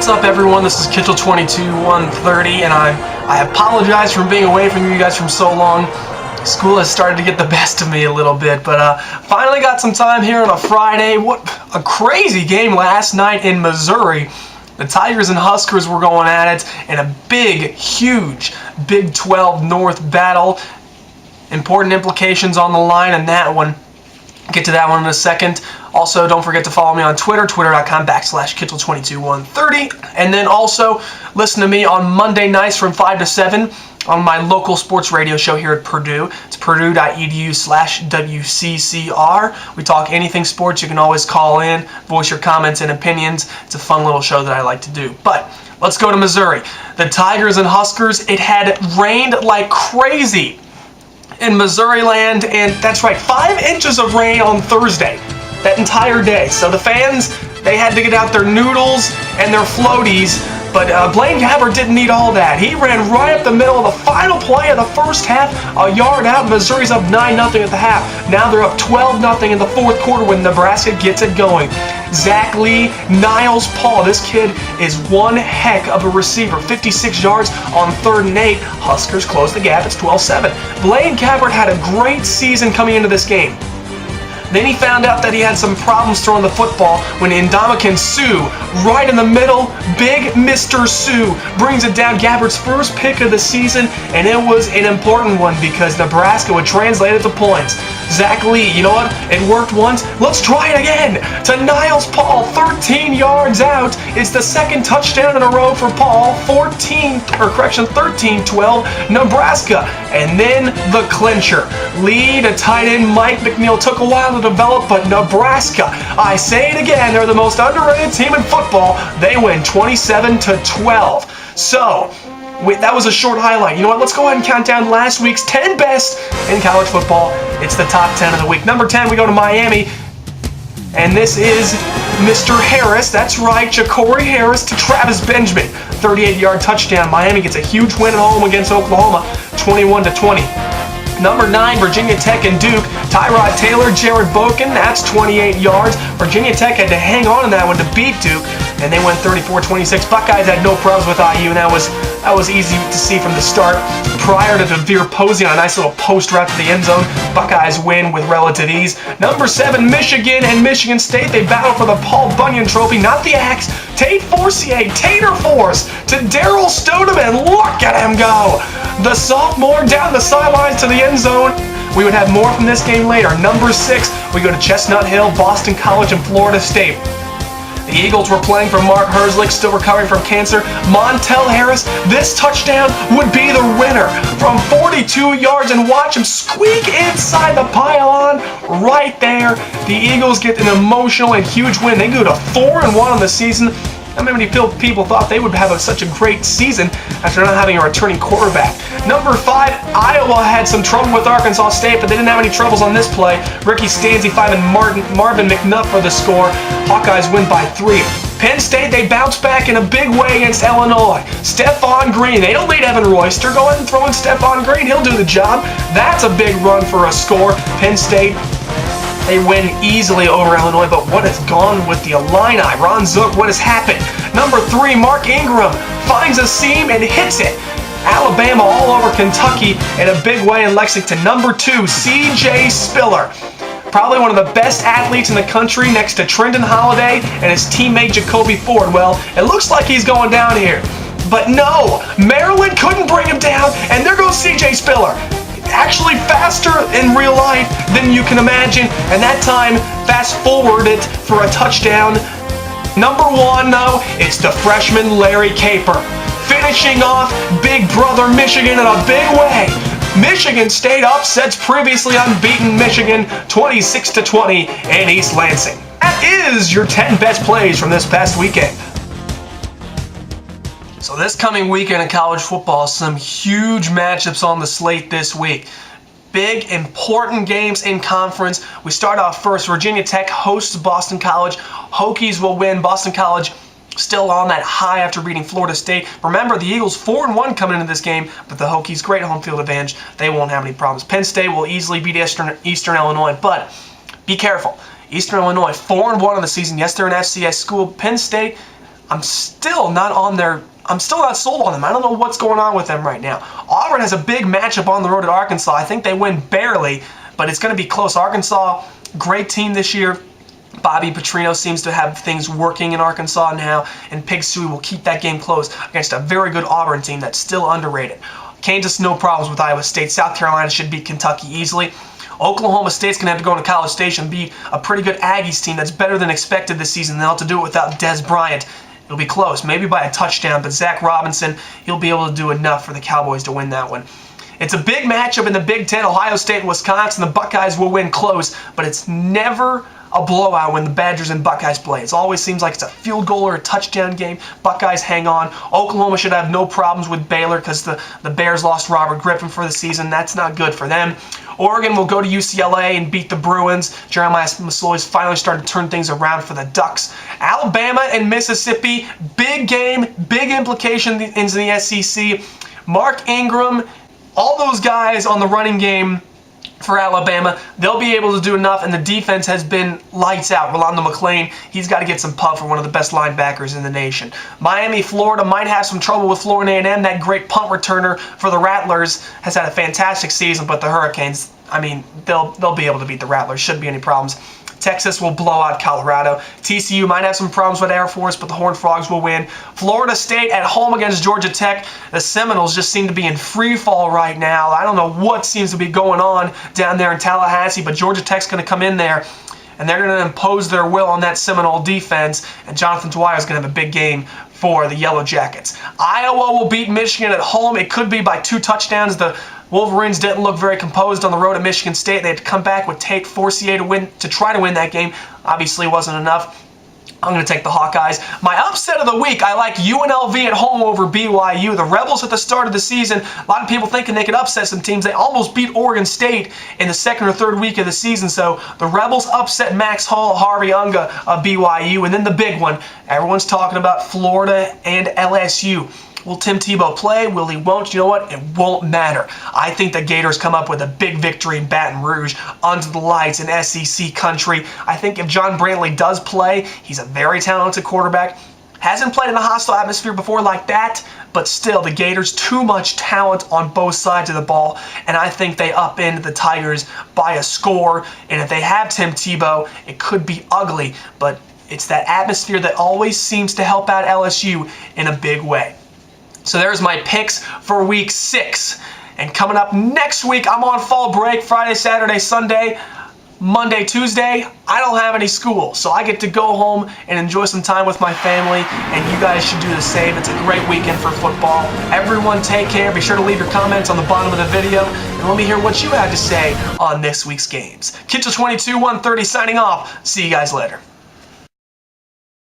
What's up, everyone? This is KITCHEL 130, and I apologize for being away from you guys for so long. School has started to get the best of me a little bit, but finally got some time here on a Friday. What a crazy game last night in Missouri. The Tigers and Huskers were going at it in a big, huge Big 12 North battle. Important implications on the line in that one. Get to that one in a second. Also, don't forget to follow me on Twitter, twitter.com/KITCHEL22130. And then also listen to me on Monday nights from 5 to 7 on my local sports radio show here at Purdue. It's purdue.edu/WCCR. We talk anything sports. You can always call in, voice your comments and opinions. It's a fun little show that I like to do. But let's go to Missouri. The Tigers and Huskers, it had rained like crazy in Missouri land, and that's right, 5 inches of rain on Thursday, that entire day. So the fans, they had to get out their noodles and their floaties, but Blaine Gabbert didn't need all that. He ran right up the middle of the final play of the first half, a yard out. Missouri's up 9-0 at the half. Now they're up 12-0 in the fourth quarter when Nebraska gets it going. Zach Lee, Niles Paul, this kid is one heck of a receiver. 56 yards on 3rd and 8. Huskers close the gap. It's 12-7. Blaine Gabbert had a great season coming into this game. Then he found out that he had some problems throwing the football when Ndamukong Suh, right in the middle, big Mr. Suh, brings it down. Gabbert's first pick of the season, and it was an important one because Nebraska would translate it to points. Zach Lee, you know what? It worked once. Let's try it again. To Niles Paul, 13 yards out. It's the second touchdown in a row for Paul. 13-12, Nebraska. And then the clincher. Lee to tight end Mike McNeil. Took a while to develop, but Nebraska, I say it again, they're the most underrated team in football. They win 27-12. So, that was a short highlight. You know what? Let's go ahead and count down last week's 10 best in college football. It's the top 10 of the week. Number 10, we go to Miami. And this is Mr. Harris. That's right, Ja'Cory Harris to Travis Benjamin. 38-yard touchdown. Miami gets a huge win at home against Oklahoma, 21-20. Number 9, Virginia Tech and Duke. Tyrod Taylor, Jared Boken, that's 28 yards. Virginia Tech had to hang on in that one to beat Duke, and they went 34-26. Buckeyes had no problems with IU, and that was easy to see from the start. Prior to DeVere posing on a nice little post route to the end zone, Buckeyes win with relative ease. Number 7, Michigan and Michigan State. They battle for the Paul Bunyan Trophy, not the axe. Tate Forcier, Tater Force to Daryl Stoneman. Look at him go. The sophomore down the sidelines to the end zone. We would have more from this game later. Number 6, we go to Chestnut Hill, Boston College, and Florida State. The Eagles were playing for Mark Herzlich, still recovering from cancer. Montel Harris, this touchdown would be the winner from 42 yards, and watch him squeak inside the pylon right there. The Eagles get an emotional and huge win. They go to 4-1 on the season. How many people thought they would have such a great season after not having a returning quarterback? Number 5, Iowa had some trouble with Arkansas State, but they didn't have any troubles on this play. Ricky Stanzi finding Marvin McNutt for the score. Hawkeyes win by 3. Penn State, they bounce back in a big way against Illinois. Stephon Green, they don't need Evan Royster. Go ahead and throw in Stephon Green. He'll do the job. That's a big run for a score. Penn State, they win easily over Illinois, but what has gone with the Illini? Ron Zook, what has happened? Number 3, Mark Ingram finds a seam and hits it. Alabama all over Kentucky in a big way in Lexington. Number 2, C.J. Spiller. Probably one of the best athletes in the country next to Trenton Holliday and his teammate Jacoby Ford. Well, it looks like he's going down here. But no, Maryland couldn't bring him down, and there goes C.J. Spiller. Actually faster in real life than you can imagine, and that time fast forward it for a touchdown. Number 1, though, it's the freshman Larry Caper, finishing off Big Brother Michigan in a big way. Michigan State upsets previously unbeaten Michigan 26-20 in East Lansing. That is your 10 best plays from this past weekend. So this coming weekend in college football, some huge matchups on the slate this week. Big, important games in conference. We start off first. Virginia Tech hosts Boston College. Hokies will win. Boston College still on that high after beating Florida State. Remember, the Eagles 4-1 coming into this game, but the Hokies, great home field advantage. They won't have any problems. Penn State will easily beat Eastern Illinois, but be careful. Eastern Illinois 4-1 in the season. Yes, they're an FCS school. Penn State, I'm still not sold on them. I don't know what's going on with them right now. Auburn has a big matchup on the road at Arkansas. I think they win barely, but it's going to be close. Arkansas, great team this year. Bobby Petrino seems to have things working in Arkansas now, and Pig Sooie will keep that game close against a very good Auburn team that's still underrated. Kansas, no problems with Iowa State. South Carolina should beat Kentucky easily. Oklahoma State's going to have to go into College Station and beat a pretty good Aggies team that's better than expected this season. They'll have to do it without Des Bryant. It'll be close, maybe by a touchdown, but Zach Robinson, he'll be able to do enough for the Cowboys to win that one. It's a big matchup in the Big Ten. Ohio State and Wisconsin. The Buckeyes will win close, but it's never a blowout when the Badgers and Buckeyes play. It always seems like it's a field goal or a touchdown game. Buckeyes hang on. Oklahoma should have no problems with Baylor because the Bears lost Robert Griffin for the season. That's not good for them. Oregon will go to UCLA and beat the Bruins. Jeremiah Masoli's finally starting to turn things around for the Ducks. Alabama and Mississippi, big game, big implication into the SEC. Mark Ingram, all those guys on the running game for Alabama, they'll be able to do enough, and the defense has been lights out. Rolando McClain, he's got to get some pub for one of the best linebackers in the nation. Miami, Florida might have some trouble with Florida A&M. That great punt returner for the Rattlers has had a fantastic season, but the Hurricanes, I mean, they'll be able to beat the Rattlers. Shouldn't be any problems. Texas will blow out Colorado. TCU might have some problems with Air Force, but the Horned Frogs will win. Florida State at home against Georgia Tech. The Seminoles just seem to be in free fall right now. I don't know what seems to be going on down there in Tallahassee, but Georgia Tech's going to come in there, and they're going to impose their will on that Seminole defense, and Jonathan Dwyer is going to have a big game for the Yellow Jackets. Iowa will beat Michigan at home. It could be by 2 touchdowns. The Wolverines didn't look very composed on the road at Michigan State. They had to come back with Tate Forcier to try to win that game. Obviously wasn't enough. I'm going to take the Hawkeyes. My upset of the week, I like UNLV at home over BYU. The Rebels at the start of the season, a lot of people thinking they could upset some teams. They almost beat Oregon State in the 2nd or 3rd week of the season. So the Rebels upset Max Hall, Harvey Unga of BYU. And then the big one, everyone's talking about Florida and LSU. Will Tim Tebow play? Will he won't? You know what? It won't matter. I think the Gators come up with a big victory in Baton Rouge under the lights in SEC country. I think if John Brantley does play, he's a very talented quarterback. Hasn't played in a hostile atmosphere before like that, but still, the Gators, too much talent on both sides of the ball, and I think they upend the Tigers by a score. And if they have Tim Tebow, it could be ugly, but it's that atmosphere that always seems to help out LSU in a big way. So there's my picks for week 6. And coming up next week, I'm on fall break, Friday, Saturday, Sunday, Monday, Tuesday. I don't have any school, so I get to go home and enjoy some time with my family, and you guys should do the same. It's a great weekend for football. Everyone take care. Be sure to leave your comments on the bottom of the video, and let me hear what you have to say on this week's games. KITCHEL 22 130 signing off. See you guys later.